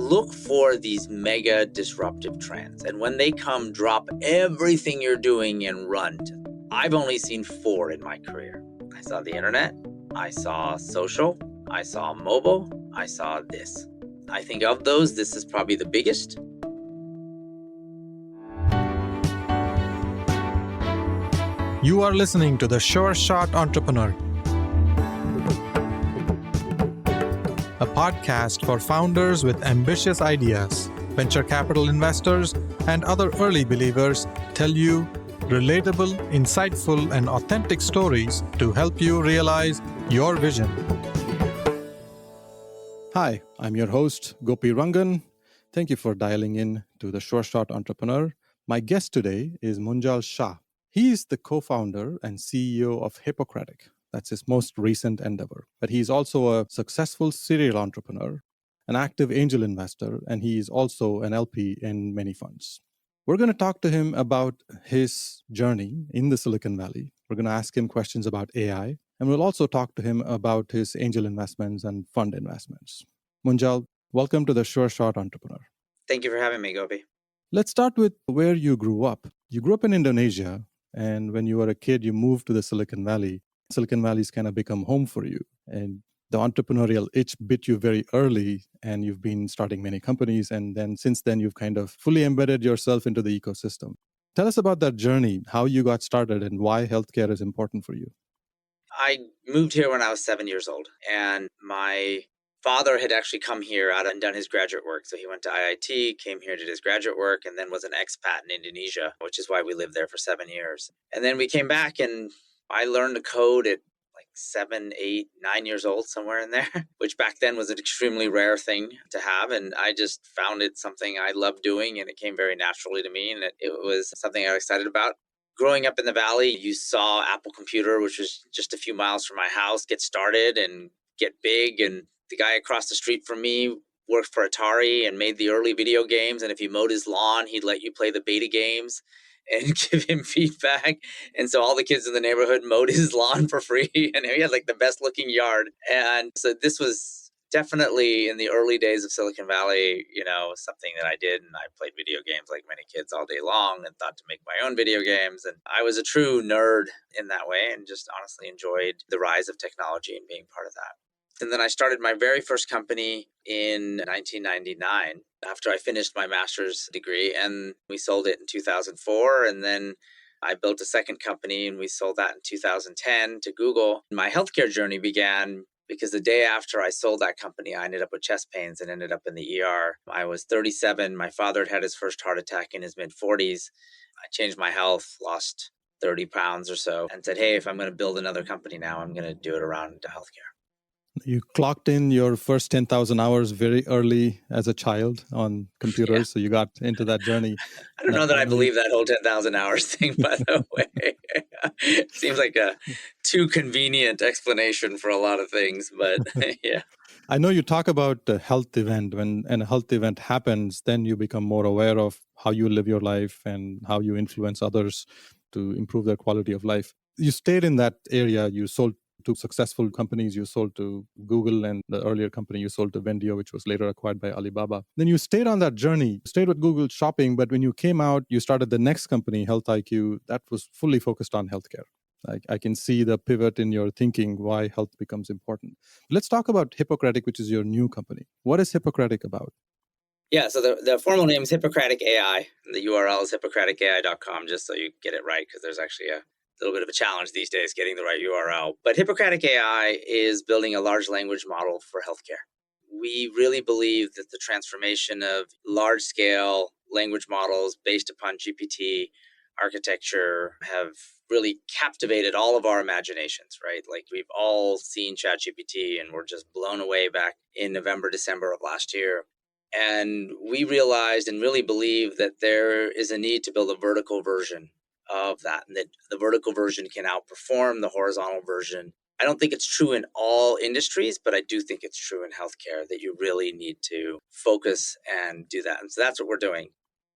look for these mega disruptive trends. And when they come, drop everything you're doing and run. I've only seen 4 in my career. I saw the internet, I saw social, I saw mobile, I saw this. I think of those, this is probably the biggest. You are listening to The Sure Shot Entrepreneur, a podcast for founders with ambitious ideas. Venture capital investors and other early believers tell you relatable, insightful, and authentic stories to help you realize your vision. Hi, I'm your host, Gopi Rangan. Thank you for dialing in to The Sure Shot Entrepreneur. My guest today is Munjal Shah. He is the co-founder and CEO of Hippocratic. That's his most recent endeavor. But he's also a successful serial entrepreneur, an active angel investor, and he is also an LP in many funds. We're going to talk to him about his journey in the Silicon Valley. We're going to ask him questions about AI, and we'll also talk to him about his angel investments and fund investments. Munjal, welcome to the Sure Shot Entrepreneur. Thank you for having me, Gopi. Let's start with where you grew up. You grew up in Indonesia, and when you were a kid, you moved to the Silicon Valley. Silicon Valley's kind of become home for you. And the entrepreneurial itch bit you very early, and you've been starting many companies. And then since then, you've kind of fully embedded yourself into the ecosystem. Tell us about that journey, how you got started, and why healthcare is important for you. I moved here when I was 7 years old, and my father had actually come here out and done his graduate work. So he went to IIT, came here, did his graduate work, and then was an expat in Indonesia, which is why we lived there for 7 years. And then we came back, and I learned to code at like 7, 8, 9 years old, somewhere in there, which back then was an extremely rare thing to have. And I just found it something I loved doing, and it came very naturally to me, and it was something I was excited about. Growing up in the Valley, you saw Apple Computer, which was just a few miles from my house, get started and get big. And the guy across the street from me worked for Atari and made the early video games. And if you mowed his lawn, he'd let you play the beta games and give him feedback. And so all the kids in the neighborhood mowed his lawn for free. And he had like the best looking yard. And so this was definitely in the early days of Silicon Valley, something that I did. And I played video games like many kids all day long and thought to make my own video games. And I was a true nerd in that way and just honestly enjoyed the rise of technology and being part of that. And then I started my very first company in 1999 after I finished my master's degree, and we sold it in 2004. And then I built a second company and we sold that in 2010 to Google. My healthcare journey began because the day after I sold that company, I ended up with chest pains and ended up in the ER. I was 37. My father had his first heart attack in his mid-40s. I changed my health, lost 30 pounds or so, and said, hey, if I'm going to build another company now, I'm going to do it around healthcare. You clocked in your first 10,000 hours very early as a child on computers, Yeah. So you got into that journey. I don't know that I believe that whole 10,000 hours thing, by the way. Seems like a too convenient explanation for a lot of things, but yeah. I know you talk about the health event. When a health event happens, then you become more aware of how you live your life and how you influence others to improve their quality of life. You stayed in that area. You sold to successful companies. You sold to Google, and the earlier company you sold to Vendio, which was later acquired by Alibaba. Then you stayed on that journey, stayed with Google Shopping, but when you came out, you started the next company, Health IQ, that was fully focused on healthcare. I can see the pivot in your thinking, why health becomes important. Let's talk about Hippocratic, which is your new company. What is Hippocratic about? Yeah, so the formal name is Hippocratic AI. And the URL is hippocraticai.com, just so you get it right, because there's actually a little bit of a challenge these days getting the right URL. But Hippocratic AI is building a large language model for healthcare. We really believe that the transformation of large-scale language models based upon GPT architecture have really captivated all of our imaginations, right? Like we've all seen ChatGPT and we're just blown away back in November, December of last year. And we realized and really believe that there is a need to build a vertical version of that, and that the vertical version can outperform the horizontal version. I don't think it's true in all industries, but I do think it's true in healthcare that you really need to focus and do that. And so that's what we're doing.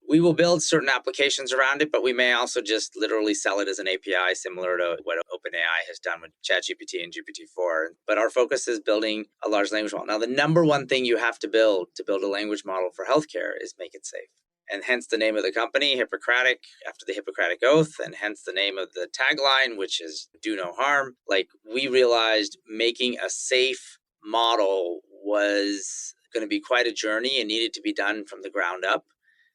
We will build certain applications around it, but we may also just literally sell it as an API, similar to what OpenAI has done with ChatGPT and GPT-4. But our focus is building a large language model. Now, the number one thing you have to build a language model for healthcare is make it safe. And hence the name of the company, Hippocratic, after the Hippocratic Oath, and hence the name of the tagline, which is do no harm. Like, we realized making a safe model was going to be quite a journey and needed to be done from the ground up.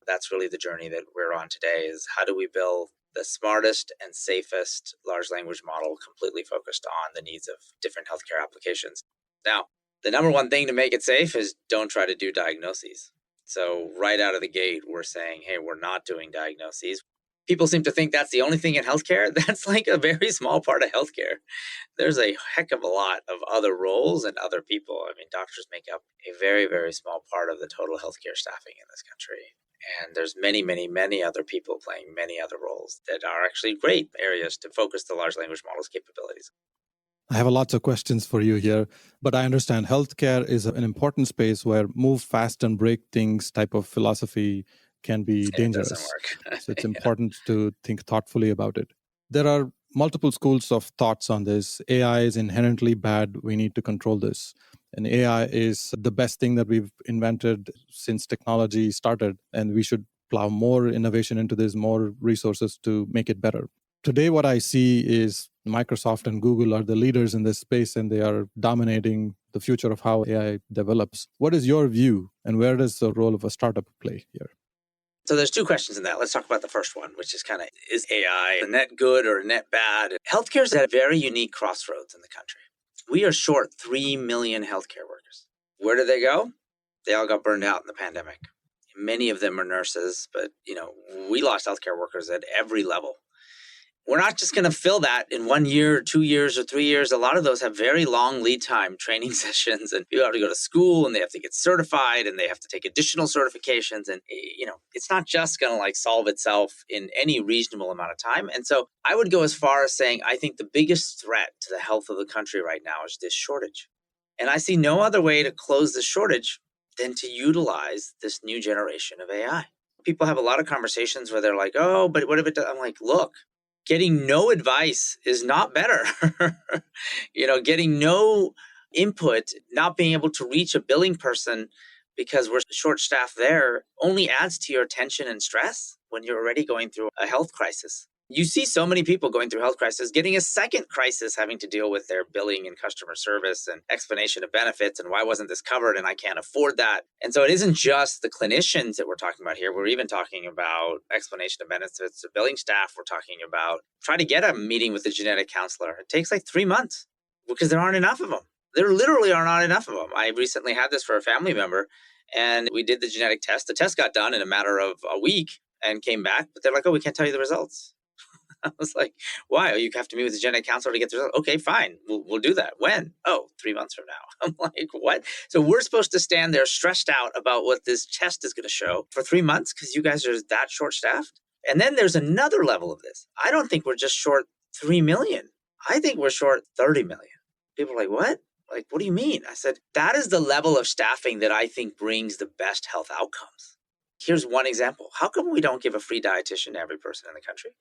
That's really the journey that we're on today, is how do we build the smartest and safest large language model completely focused on the needs of different healthcare applications. Now, the number one thing to make it safe is don't try to do diagnoses. So right out of the gate, we're saying, hey, we're not doing diagnoses. People seem to think that's the only thing in healthcare. That's like a very small part of healthcare. There's a heck of a lot of other roles and other people. I mean, doctors make up a very, very small part of the total healthcare staffing in this country. And there's many, many, many other people playing many other roles that are actually great areas to focus the large language model's capabilities. I have lots of questions for you here, but I understand healthcare is an important space where move fast and break things type of philosophy can be dangerous. It doesn't work. So it's important to think thoughtfully about it. There are multiple schools of thoughts on this. AI is inherently bad. We need to control this. And AI is the best thing that we've invented since technology started. And we should plow more innovation into this, more resources to make it better. Today, what I see is Microsoft and Google are the leaders in this space, and they are dominating the future of how AI develops. What is your view, and where does the role of a startup play here? So there's two questions in that. Let's talk about the first one, which is is AI a net good or a net bad? Healthcare is at a very unique crossroads in the country. We are short 3 million healthcare workers. Where did they go? They all got burned out in the pandemic. Many of them are nurses, but we lost healthcare workers at every level. We're not just going to fill that in 1 year, 2 years, or 3 years. A lot of those have very long lead time training sessions, and people have to go to school, and they have to get certified, and they have to take additional certifications. And, it's not just going to solve itself in any reasonable amount of time. And so I would go as far as saying, I think the biggest threat to the health of the country right now is this shortage. And I see no other way to close the shortage than to utilize this new generation of AI. People have a lot of conversations where they're like, oh, but what if it does? I'm like, look, getting no advice is not better. Getting no input, not being able to reach a billing person because we're short-staffed there only adds to your tension and stress when you're already going through a health crisis. You see so many people going through health crisis, getting a second crisis, having to deal with their billing and customer service and explanation of benefits and why wasn't this covered and I can't afford that. And so it isn't just the clinicians that we're talking about here. We're even talking about explanation of benefits to billing staff. We're talking about trying to get a meeting with a genetic counselor. It takes 3 months because there aren't enough of them. There literally are not enough of them. I recently had this for a family member, and we did the genetic test. The test got done in a matter of a week and came back, but they're like, oh, we can't tell you the results. I was like, why? You have to meet with a genetic counselor to get the results. Okay, fine. We'll do that. When? Oh, 3 months from now. I'm like, what? So we're supposed to stand there stressed out about what this test is going to show for 3 months because you guys are that short-staffed? And then there's another level of this. I don't think we're just short 3 million. I think we're short 30 million. People are like, what? Like, what do you mean? I said, that is the level of staffing that I think brings the best health outcomes. Here's one example. How come we don't give a free dietitian to every person in the country?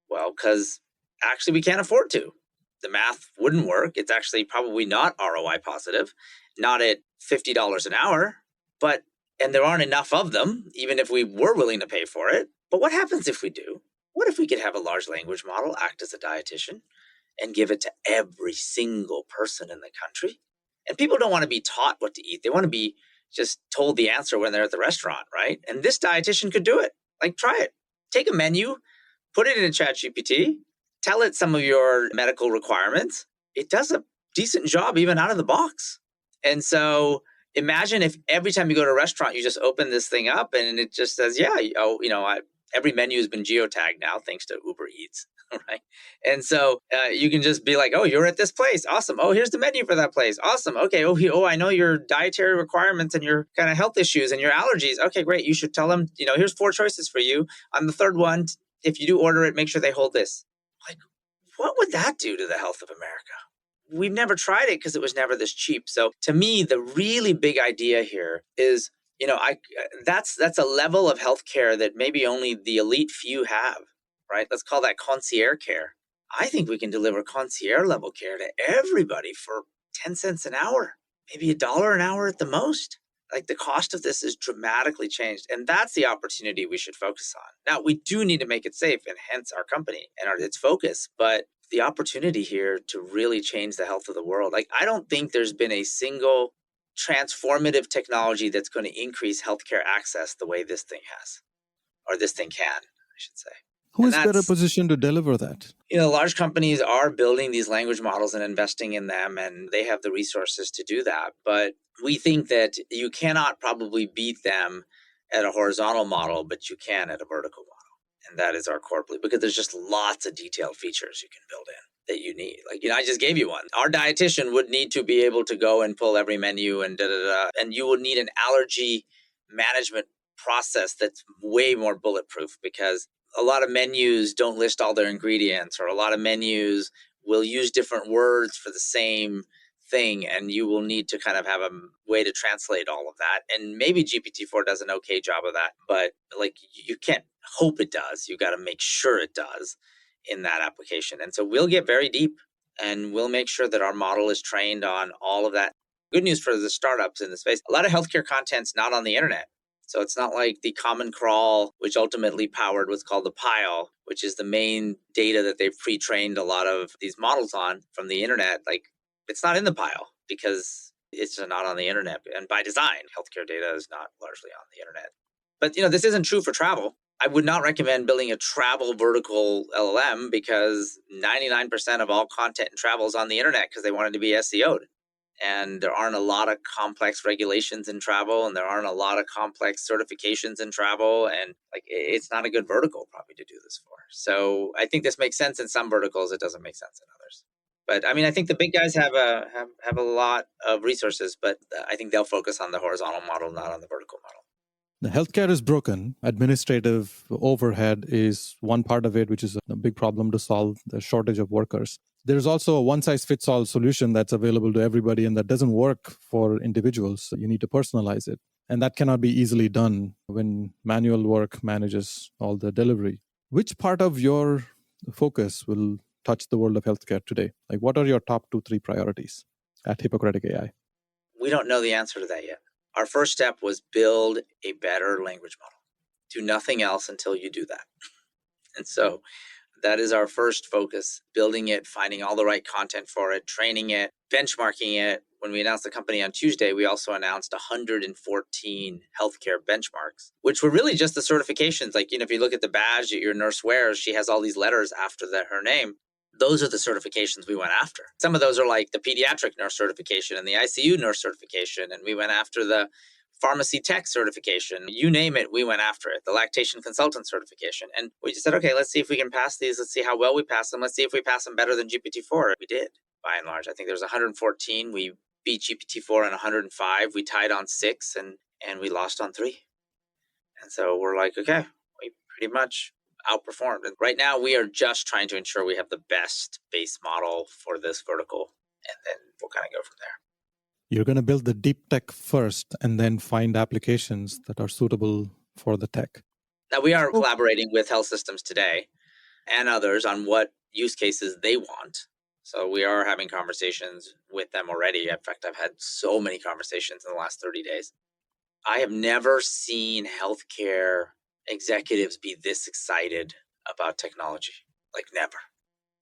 Well, because actually we can't afford to. The math wouldn't work. It's actually probably not ROI positive, not at $50 an hour, and there aren't enough of them, even if we were willing to pay for it. But what happens if we do? What if we could have a large language model act as a dietitian and give it to every single person in the country? And people don't want to be taught what to eat. They want to be just told the answer when they're at the restaurant, right? And this dietitian could do it. Try it. Take a menu, put it in a ChatGPT, tell it some of your medical requirements. It does a decent job even out of the box. And so imagine if every time you go to a restaurant, you just open this thing up and it just says, every menu has been geotagged now thanks to Uber Eats, right? And so you can just be like, oh, you're at this place. Awesome. Oh, here's the menu for that place. Awesome. Okay. Oh, I know your dietary requirements and your kind of health issues and your allergies. Okay, great. You should tell them, here's 4 choices for you. On the third one, if you do order it, make sure they hold this. What would that do to the health of America? We've never tried it because it was never this cheap. So to me, the really big idea here is that's a level of healthcare that maybe only the elite few have, right? Let's call that concierge care. I think we can deliver concierge level care to everybody for 10 cents an hour, maybe $1 an hour at the most. Like, the cost of this is dramatically changed. And that's the opportunity we should focus on. Now, we do need to make it safe, and hence our company and its focus. But the opportunity here to really change the health of the world, like, I don't think there's been a single transformative technology that's going to increase healthcare access the way this thing has, or this thing can, I should say. Who is better positioned to deliver that? Large companies are building these language models and investing in them, and they have the resources to do that. But we think that you cannot probably beat them at a horizontal model, but you can at a vertical model. And that is our core belief, because there's just lots of detailed features you can build in that you need. Like, I just gave you one. Our dietitian would need to be able to go and pull every menu and and you will need an allergy management process that's way more bulletproof, because a lot of menus don't list all their ingredients, or a lot of menus will use different words for the same thing, and you will need to kind of have a way to translate all of that. And maybe GPT-4 does an okay job of that, but like, you can't hope it does. You got to make sure it does in that application. And so we'll get very deep, and we'll make sure that our model is trained on all of that. Good news for the startups in the space: a lot of healthcare content's not on the internet. So it's not like the Common Crawl, which ultimately powered what's called the Pile, which is the main data that they've pre-trained a lot of these models on from the internet. Like, it's not in the Pile because it's not on the internet. And by design, healthcare data is not largely on the internet. But this isn't true for travel. I would not recommend building a travel vertical LLM, because 99% of all content in travel is on the internet because they wanted to be SEO'd. And there aren't a lot of complex regulations in travel, and there aren't a lot of complex certifications in travel. And like, it's not a good vertical probably to do this for. So I think this makes sense in some verticals. It doesn't make sense in others. But I mean, I think the big guys have a lot of resources, but I think they'll focus on the horizontal model, not on the vertical model. The healthcare is broken. Administrative overhead is one part of it, which is a big problem to solve, the shortage of workers. There's also a one-size-fits-all solution that's available to everybody, and that doesn't work for individuals. You need to personalize it. And that cannot be easily done when manual work manages all the delivery. Which part of your focus will touch the world of healthcare today? Like, what are your top 2-3 priorities at Hippocratic AI? We don't know the answer to that yet. Our first step was build a better language model. Do nothing else until you do that. And so that is our first focus: building it, finding all the right content for it, training it, benchmarking it. When we announced the company on Tuesday, we also announced 114 healthcare benchmarks, which were really just the certifications. Like, if you look at the badge that your nurse wears, she has all these letters after her name. Those are the certifications we went after. Some of those are like the pediatric nurse certification and the ICU nurse certification. And we went after the pharmacy tech certification. You name it, we went after it. The lactation consultant certification. And we just said, okay, let's see if we can pass these. Let's see how well we pass them. Let's see if we pass them better than GPT-4. We did, by and large. I think there was 114. We beat GPT-4 on 105. We tied on 6, and we lost on 3. And so we're like, okay, we pretty much outperformed. And right now we are just trying to ensure we have the best base model for this vertical, and then we'll kind of go from there. You're going to build the deep tech first and then find applications that are suitable for the tech. Now, we are collaborating with health systems today and others on what use cases they want. So we are having conversations with them already. In fact, I've had so many conversations in the last 30 days. I have never seen healthcare executives be this excited about technology. Like, never.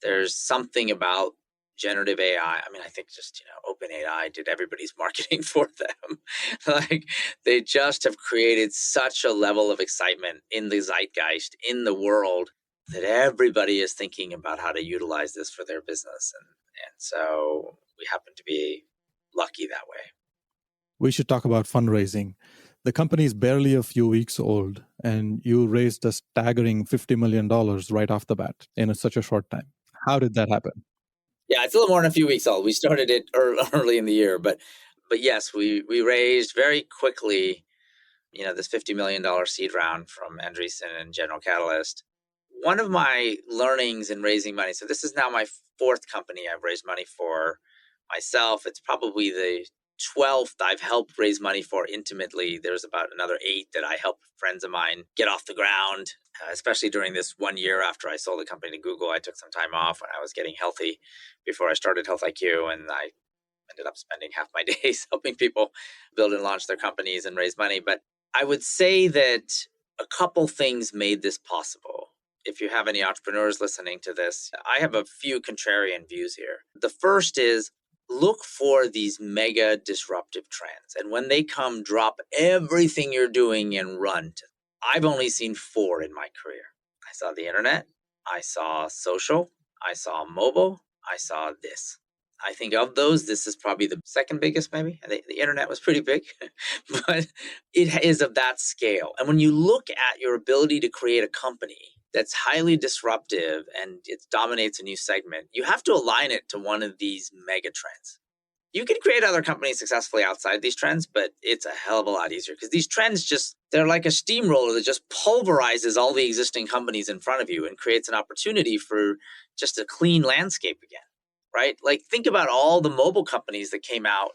There's something about generative AI. I mean, I think just, OpenAI did everybody's marketing for them. Like, they just have created such a level of excitement in the zeitgeist, in the world, that everybody is thinking about how to utilize this for their business. And so we happen to be lucky that way. We should talk about fundraising. The company is barely a few weeks old, and you raised a staggering $50 million right off the bat in such a short time. How did that happen? Yeah, it's a little more than a few weeks old. We started it early in the year, but yes, we raised very quickly, this $50 million seed round from Andreessen and General Catalyst. One of my learnings in raising money, so this is now my 4th company I've raised money for myself. It's probably the 12th I've helped raise money for intimately. There's about another 8 that I helped friends of mine get off the ground, especially during this 1 year after I sold the company to Google. I took some time off when I was getting healthy before I started Health IQ, and I ended up spending half my days helping people build and launch their companies and raise money. But I would say that a couple things made this possible. If you have any entrepreneurs listening to this, I have a few contrarian views here. The first is look for these mega disruptive trends. And when they come, drop everything you're doing and run to. I've only seen 4 in my career. I saw the internet, I saw social, I saw mobile, I saw this. I think of those, this is probably the second biggest, maybe. The internet was pretty big, but it is of that scale. And when you look at your ability to create a company that's highly disruptive and it dominates a new segment, you have to align it to one of these mega trends. You can create other companies successfully outside these trends, but it's a hell of a lot easier because these trends they're like a steamroller that just pulverizes all the existing companies in front of you and creates an opportunity for just a clean landscape again. Right? Like think about all the mobile companies that came out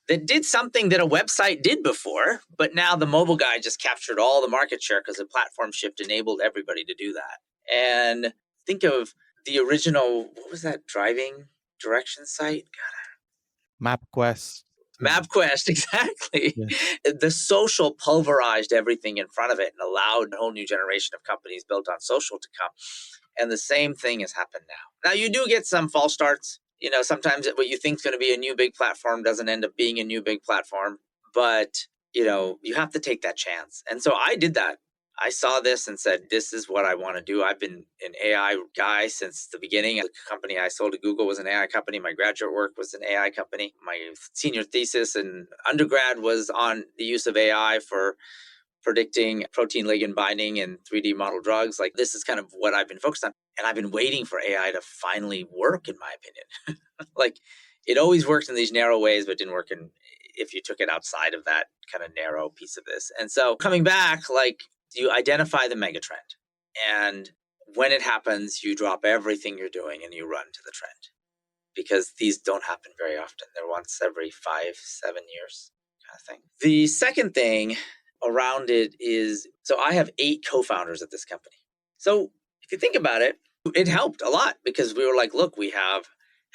that did something that a website did before, but now the mobile guy just captured all the market share because the platform shift enabled everybody to do that. And think of the original, what was that driving direction site? MapQuest. MapQuest, exactly. Yeah. The social pulverized everything in front of it and allowed a whole new generation of companies built on social to come. And the same thing has happened now. Now, you do get some false starts. Sometimes what you think is going to be a new big platform doesn't end up being a new big platform. But, you have to take that chance. And so I did that. I saw this and said, this is what I want to do. I've been an AI guy since the beginning. The company I sold to Google was an AI company. My graduate work was an AI company. My senior thesis in undergrad was on the use of AI for predicting protein ligand binding and 3D model drugs. Like this is kind of what I've been focused on. And I've been waiting for AI to finally work, in my opinion. Like it always worked in these narrow ways, but didn't work if you took it outside of that kind of narrow piece of this. And so coming back, like you identify the megatrend. And when it happens, you drop everything you're doing and you run to the trend. Because these don't happen very often. They're once every 5-7 years kind of thing. The second thing around it is, so I have 8 co-founders at this company. So if you think about it, it helped a lot because we were like, look, we have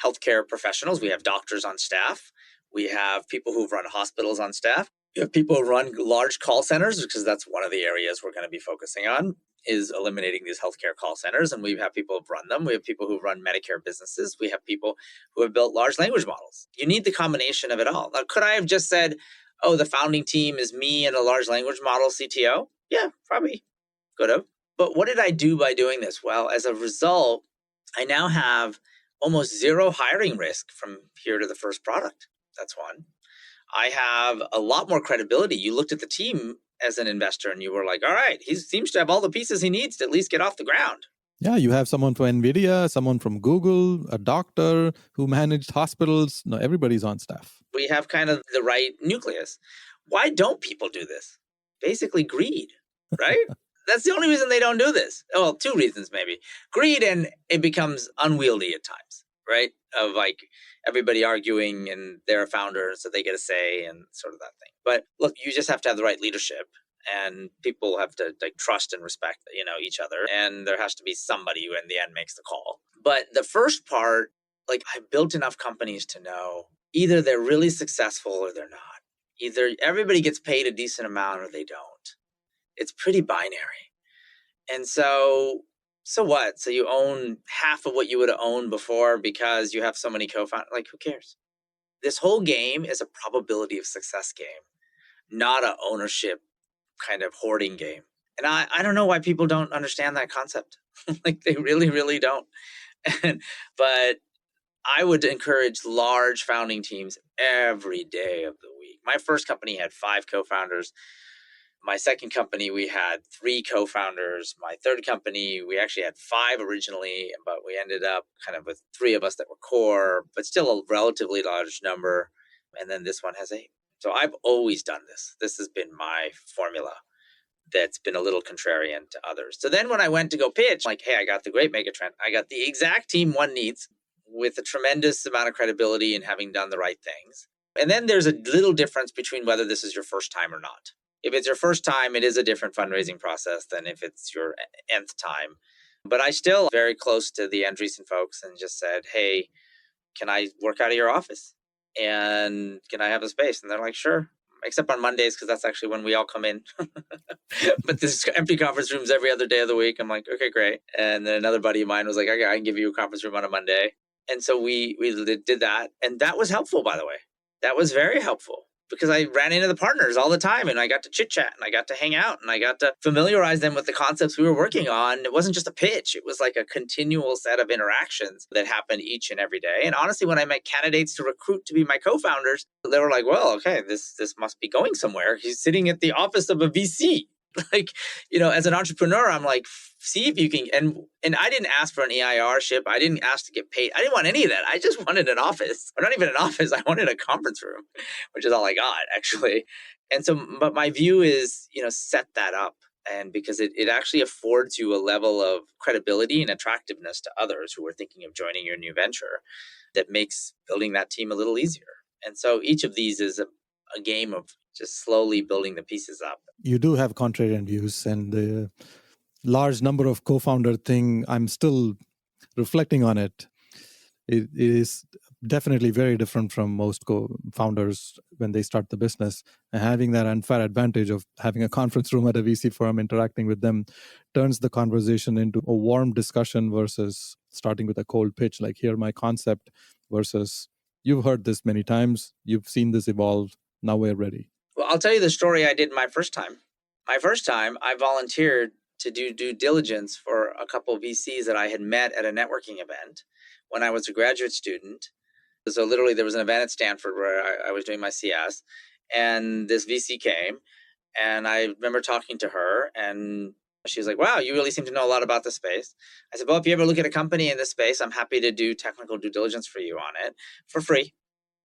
healthcare professionals, we have doctors on staff, we have people who've run hospitals on staff, we have people who run large call centers, because that's one of the areas we're going to be focusing on, is eliminating these healthcare call centers. And we have people who've run them. We have people who run Medicare businesses. We have people who have built large language models. You need the combination of it all. Now, could I have just said, oh, the founding team is me and a large language model CTO? Yeah, probably could have. But what did I do by doing this? Well, as a result, I now have almost zero hiring risk from here to the first product. That's one. I have a lot more credibility. You looked at the team as an investor and you were like, all right, he seems to have all the pieces he needs to at least get off the ground. Yeah, you have someone from NVIDIA, someone from Google, a doctor who managed hospitals. No, everybody's on staff. We have kind of the right nucleus. Why don't people do this? Basically greed, right? That's the only reason they don't do this. Well, 2 reasons maybe. Greed, and it becomes unwieldy at times, right? Of like everybody arguing and they're a founder, so they get a say and sort of that thing. But look, you just have to have the right leadership, and people have to like trust and respect, each other. And there has to be somebody who in the end makes the call. But the first part, like I built enough companies to know either they're really successful or they're not. Either everybody gets paid a decent amount or they don't. It's pretty binary. And so what? So you own half of what you would have owned before because you have so many co-founders. Like, who cares? This whole game is a probability of success game, not an ownership kind of hoarding game. And I don't know why people don't understand that concept. Like, they really, really don't. But I would encourage large founding teams every day of the week. My first company had 5 co-founders. My second company, we had 3 co-founders. My third company, we actually had 5 originally, but we ended up kind of with 3 of us that were core, but still a relatively large number. And then this one has 8. So I've always done this. This has been my formula that's been a little contrarian to others. So then when I went to go pitch, like, hey, I got the great megatrend. I got the exact team one needs with a tremendous amount of credibility and having done the right things. And then there's a little difference between whether this is your first time or not. If it's your first time, it is a different fundraising process than if it's your nth time. But I still very close to the Andreessen folks and just said, hey, can I work out of your office? And can I have a space? And they're like, sure. Except on Mondays, because that's actually when we all come in. But this empty conference rooms every other day of the week. I'm like, okay, great. And then another buddy of mine was like, okay, I can give you a conference room on a Monday. And so we did that. And that was helpful, by the way. That was very helpful because I ran into the partners all the time and I got to chit chat and I got to hang out and I got to familiarize them with the concepts we were working on. It wasn't just a pitch. It was like a continual set of interactions that happened each and every day. And honestly, when I met candidates to recruit to be my co-founders, they were like, well, okay, this must be going somewhere. He's sitting at the office of a VC. Like, as an entrepreneur, I'm like, see if you can. And I didn't ask for an EIR-ship. I didn't ask to get paid. I didn't want any of that. I just wanted an office, or not even an office. I wanted a conference room, which is all I got, actually. And so, but my view is, set that up. And because it actually affords you a level of credibility and attractiveness to others who are thinking of joining your new venture that makes building that team a little easier. And so each of these is a game of just slowly building the pieces up. You do have contrarian views, and the large number of co-founder thing, I'm still reflecting on it. It is definitely very different from most co-founders when they start the business. And having that unfair advantage of having a conference room at a VC firm, interacting with them, turns the conversation into a warm discussion versus starting with a cold pitch, like, here, my concept, versus, you've heard this many times, you've seen this evolve, now we're ready. Well, I'll tell you the story I did my first time. My first time, I volunteered to do due diligence for a couple of VCs that I had met at a networking event when I was a graduate student. So literally there was an event at Stanford where I was doing my CS, and this VC came, and I remember talking to her, and she was like, wow, you really seem to know a lot about the space. I said, well, if you ever look at a company in this space, I'm happy to do technical due diligence for you on it for free.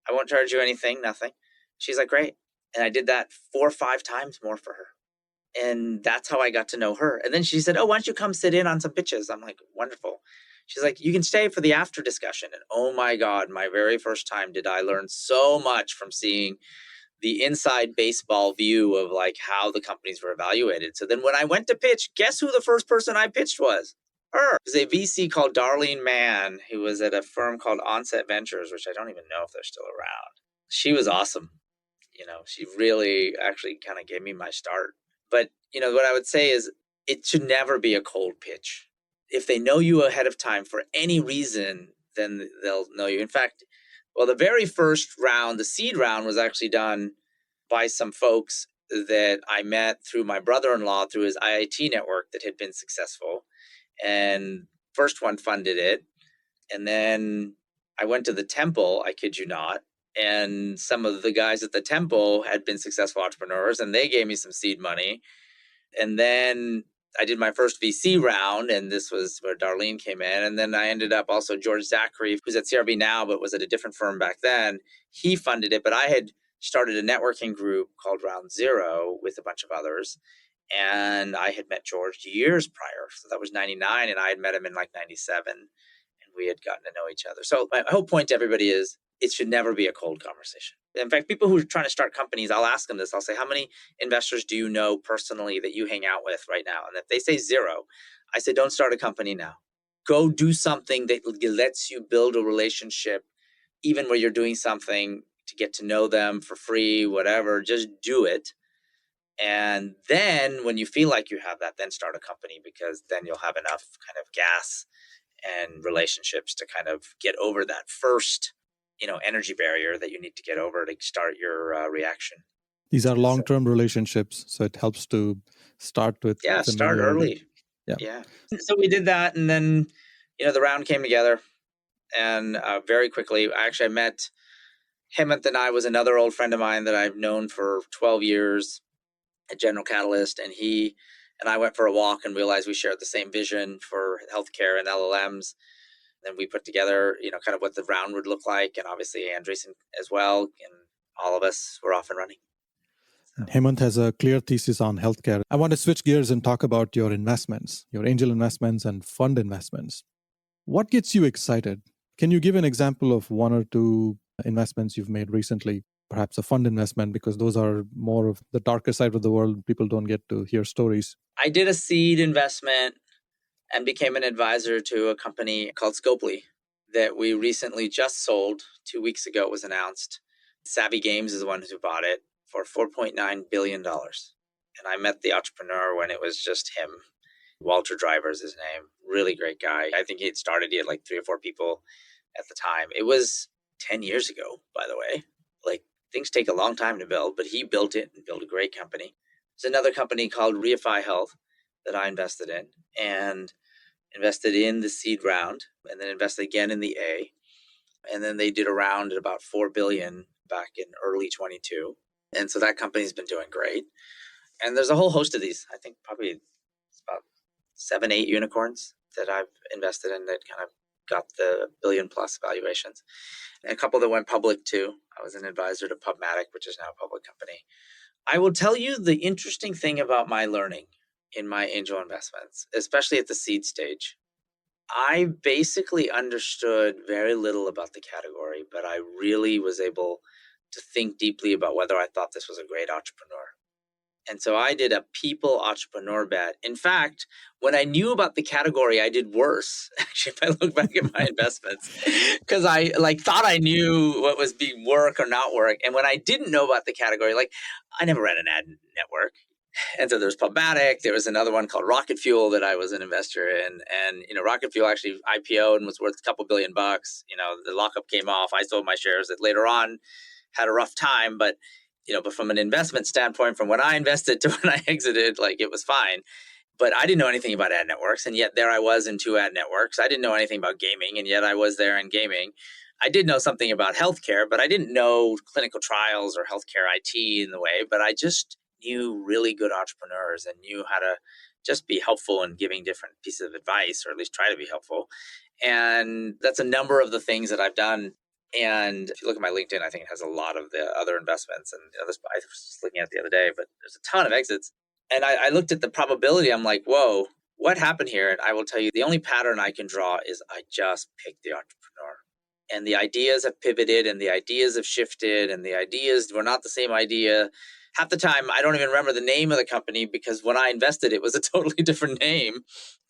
I won't charge you anything, nothing. She's like, great. And I did that 4 or 5 times more for her. And that's how I got to know her. And then she said, oh, why don't you come sit in on some pitches? I'm like, wonderful. She's like, you can stay for the after discussion. And oh my God, my very first time did I learn so much from seeing the inside baseball view of like how the companies were evaluated. So then when I went to pitch, guess who the first person I pitched was? Her. It was a VC called Darlene Mann, who was at a firm called Onset Ventures, which I don't even know if they're still around. She was awesome. She really actually kind of gave me my start. But, what I would say is it should never be a cold pitch. If they know you ahead of time for any reason, then they'll know you. In fact, the very first round, the seed round, was actually done by some folks that I met through my brother-in-law through his IIT network that had been successful. And first one funded it. And then I went to the temple, I kid you not. And some of the guys at the temple had been successful entrepreneurs, and they gave me some seed money. And then I did my first VC round, and this was where Darlene came in. And then I ended up also George Zachary, who's at CRB now, but was at a different firm back then. He funded it, but I had started a networking group called Round Zero with a bunch of others. And I had met George years prior. So that was 99, and I had met him in like 97, and we had gotten to know each other. So my whole point to everybody is, it should never be a cold conversation. In fact, people who are trying to start companies, I'll ask them this. I'll say, how many investors do you know personally that you hang out with right now? And if they say 0, I say, don't start a company now. Go do something that lets you build a relationship, even where you're doing something to get to know them for free, whatever. Just do it. And then when you feel like you have that, then start a company, because then you'll have enough kind of gas and relationships to kind of get over that first energy barrier that you need to get over to start your reaction. These are long-term relationships, so it helps to start with. Yeah, start early. Yeah. So we did that, and then the round came together, and very quickly, I met Hemant, and I was another old friend of mine that I've known for 12 years at General Catalyst, and he and I went for a walk and realized we shared the same vision for healthcare and LLMs. Then we put together, kind of what the round would look like, and obviously Andreessen as well, and all of us were off and running. So. Hemant has a clear thesis on healthcare. I want to switch gears and talk about your investments, your angel investments and fund investments. What gets you excited? Can you give an example of 1 or 2 investments you've made recently? perhaps a fund investment, because those are more of the darker side of the world. People don't get to hear stories. I did a seed investment and became an advisor to a company called Scopely that we recently just sold. 2 weeks ago, it was announced. Savvy Games is the one who bought it for $4.9 billion. And I met the entrepreneur when it was just him. Walter Driver is his name. Really great guy. I think he had like 3 or 4 people at the time. It was 10 years ago, by the way. Like, things take a long time to build, but he built it and built a great company. There's another company called Reify Health that I invested in, and invested in the seed round, and then invested again in the A. And then they did a round at about $4 billion back in early 22. And so that company's been doing great. And there's a whole host of these. I think probably it's about 7, 8 unicorns that I've invested in that kind of got the billion plus valuations. And a couple that went public too. I was an advisor to PubMatic, which is now a public company. I will tell you the interesting thing about my learning in my angel investments, especially at the seed stage. I basically understood very little about the category, but I really was able to think deeply about whether I thought this was a great entrepreneur. And so I did a people entrepreneur bet. In fact, when I knew about the category, I did worse. Actually, if I look back at my investments, because I thought I knew what was being work or not work. And when I didn't know about the category, I never ran an ad network. And so there's PubMatic. There was another one called Rocket Fuel that I was an investor in. And, Rocket Fuel actually IPO'd and was worth a couple $1 billion. The lockup came off. I sold my shares that later on had a rough time. But from an investment standpoint, from when I invested to when I exited, it was fine. But I didn't know anything about ad networks. And yet there I was in 2 ad networks. I didn't know anything about gaming. And yet I was there in gaming. I did know something about healthcare, but I didn't know clinical trials or healthcare IT in the way. But I just knew really good entrepreneurs and knew how to just be helpful in giving different pieces of advice, or at least try to be helpful. And that's a number of the things that I've done. And if you look at my LinkedIn, I think it has a lot of the other investments. And I was just looking at it the other day, but there's a ton of exits. And I looked at the probability. I'm like, whoa, what happened here? And I will tell you, the only pattern I can draw is I just picked the entrepreneur. And the ideas have pivoted, and the ideas have shifted, and the ideas were not the same idea. Half the time, I don't even remember the name of the company, because when I invested, it was a totally different name.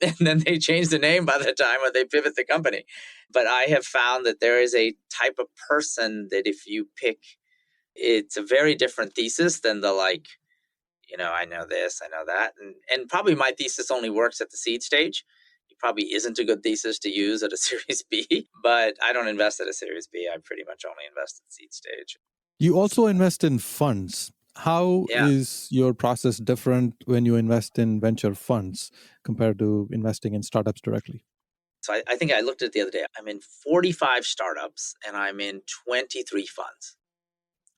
And then they changed the name by the time when they pivot the company. But I have found that there is a type of person that if you pick, it's a very different thesis than the I know this, I know that. And probably my thesis only works at the seed stage. It probably isn't a good thesis to use at a Series B, but I don't invest at a Series B. I pretty much only invest at seed stage. You also invest in funds. How is your process different when you invest in venture funds compared to investing in startups directly? So I think I looked at it the other day. I'm in 45 startups and I'm in 23 funds.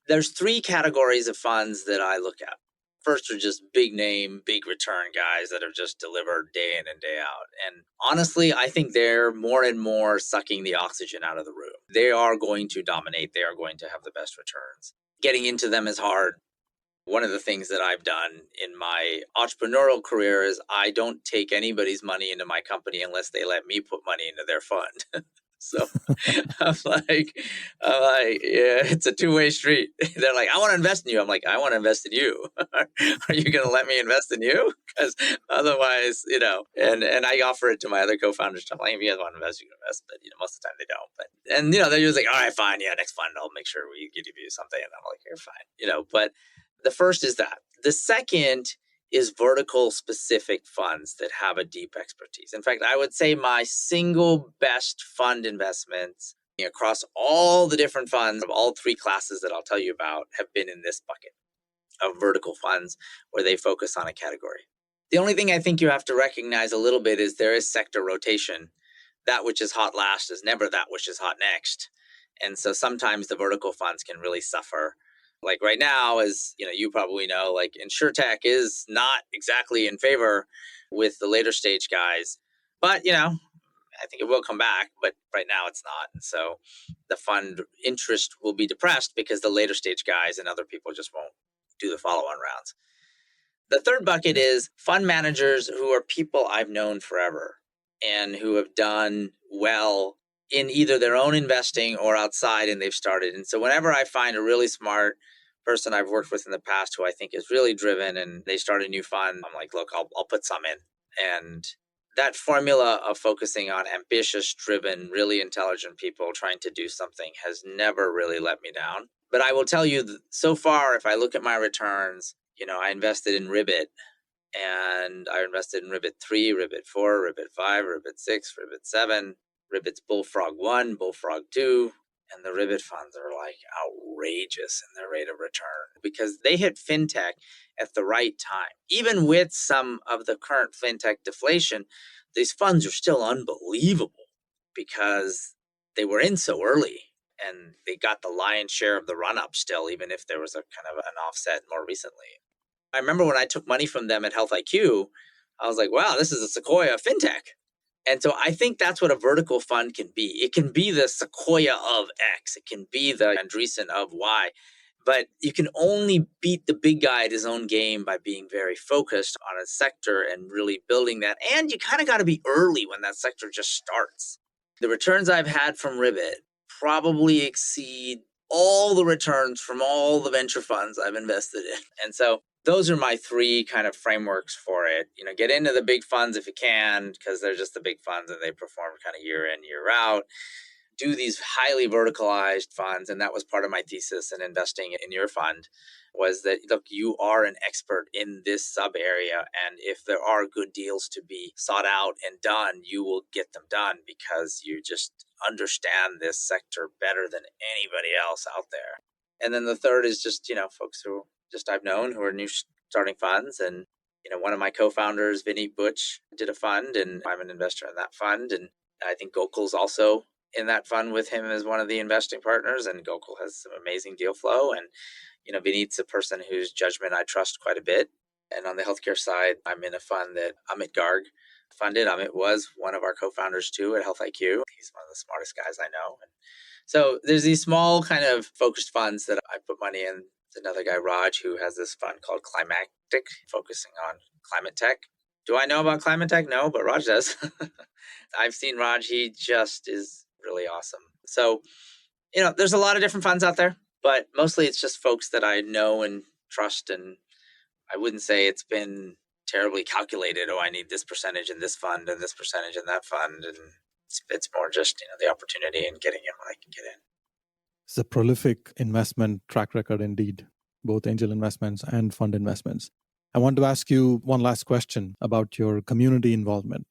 There's 3 categories of funds that I look at. First are just big name, big return guys that have just delivered day in and day out. And honestly, I think they're more and more sucking the oxygen out of the room. They are going to dominate. They are going to have the best returns. Getting into them is hard. One of the things that I've done in my entrepreneurial career is I don't take anybody's money into my company unless they let me put money into their fund. So I'm like, yeah, it's a 2-way street. They're like, I want to invest in you. I'm like, I want to invest in you. Are you going to let me invest in you? Because otherwise, and I offer it to my other co-founders. I'm like, if you guys want to invest, you can invest. But most of the time they don't. But they're usually like, all right, fine. Yeah, next fund, I'll make sure we give you something. And I'm like, you're fine. But the first is that. The second is vertical specific funds that have a deep expertise. In fact, I would say my single best fund investments across all the different funds of all 3 classes that I'll tell you about have been in this bucket of vertical funds where they focus on a category. The only thing I think you have to recognize a little bit is there is sector rotation. That which is hot last is never that which is hot next. And so sometimes the vertical funds can really suffer. Like right now, as you probably know, InsurTech is not exactly in favor with the later stage guys. But, I think it will come back, but right now it's not. And so the fund interest will be depressed because the later stage guys and other people just won't do the follow-on rounds. The third bucket is fund managers who are people I've known forever and who have done well in either their own investing or outside, and they've started. And so whenever I find a really smart person I've worked with in the past who I think is really driven and they start a new fund, I'm like, look, I'll put some in. And that formula of focusing on ambitious, driven, really intelligent people trying to do something has never really let me down. But I will tell you that so far, if I look at my returns, I invested in Ribbit, and I invested in Ribbit 3, Ribbit 4, Ribbit 5, Ribbit 6, Ribbit 7, Ribbit's Bullfrog 1, Bullfrog 2, and the Ribbit funds are like outrageous in their rate of return because they hit fintech at the right time. Even with some of the current fintech deflation, these funds are still unbelievable because they were in so early and they got the lion's share of the run up still, even if there was a kind of an offset more recently. I remember when I took money from them at Health IQ, I was like, wow, this is a Sequoia of fintech. And so I think that's what a vertical fund can be. It can be the Sequoia of X. It can be the Andreessen of Y. But you can only beat the big guy at his own game by being very focused on a sector and really building that. And you kind of got to be early when that sector just starts. The returns I've had from Ribbit probably exceed all the returns from all the venture funds I've invested in. And so those are my three kind of frameworks for it. Get into the big funds if you can, because they're just the big funds and they perform kind of year in, year out. Do these highly verticalized funds. And that was part of my thesis in investing in your fund, was that, look, you are an expert in this sub area. And if there are good deals to be sought out and done, you will get them done because you just understand this sector better than anybody else out there. And then the third is just, folks who I've known who are new starting funds. And, one of my co-founders, Vineet Butch, did a fund and I'm an investor in that fund. And I think Gokul's also in that fund with him as one of the investing partners. And Gokul has some amazing deal flow. And, Vineet's a person whose judgment I trust quite a bit. And on the healthcare side, I'm in a fund that Amit Garg funded. Amit was one of our co-founders too at Health IQ. He's one of the smartest guys I know. And so there's these small kind of focused funds that I put money in. There's another guy, Raj, who has this fund called Climatic, focusing on climate tech. Do I know about climate tech? No, but Raj does. I've seen Raj. He just is really awesome. So, there's a lot of different funds out there, but mostly it's just folks that I know and trust. And I wouldn't say it's been terribly calculated. Oh, I need this percentage in this fund and this percentage in that fund. And it's more just, the opportunity and getting in when I can get in. It's a prolific investment track record indeed, both angel investments and fund investments. I want to ask you one last question about your community involvement.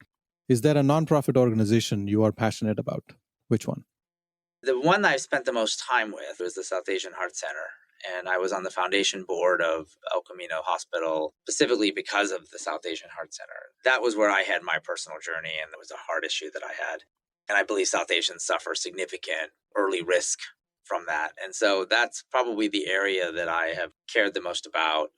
Is there a nonprofit organization you are passionate about? Which one? The one that I've spent the most time with was the South Asian Heart Center. And I was on the foundation board of El Camino Hospital, specifically because of the South Asian Heart Center. That was where I had my personal journey, and it was a heart issue that I had. And I believe South Asians suffer significant early risk from that. And so that's probably the area that I have cared the most about.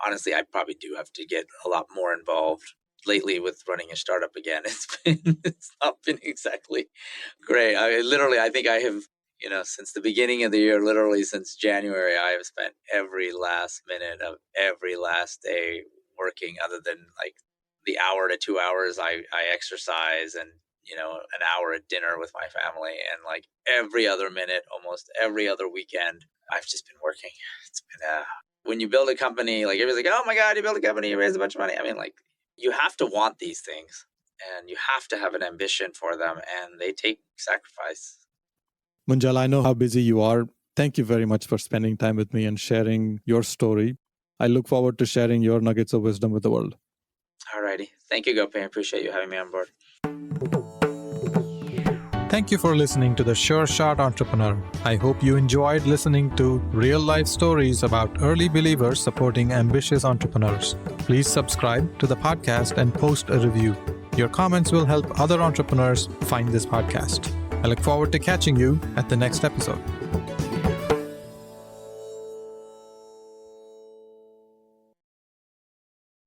Honestly, I probably do have to get a lot more involved lately with running a startup again. It's not been exactly great. I think I have, since the beginning of the year, literally since January, I have spent every last minute of every last day working, other than like the hour to 2 hours I exercise, and an hour at dinner with my family, and like every other minute, almost every other weekend, I've just been working. It's been when you build a company, like everybody's like, oh my God, you build a company, you raise a bunch of money. I mean, like, you have to want these things and you have to have an ambition for them, and they take sacrifice. Munjal, I know how busy you are. Thank you very much for spending time with me and sharing your story. I look forward to sharing your nuggets of wisdom with the world. All righty. Thank you, Gopi. I appreciate you having me on board. Thank you for listening to The Sure Shot Entrepreneur. I hope you enjoyed listening to real-life stories about early believers supporting ambitious entrepreneurs. Please subscribe to the podcast and post a review. Your comments will help other entrepreneurs find this podcast. I look forward to catching you at the next episode.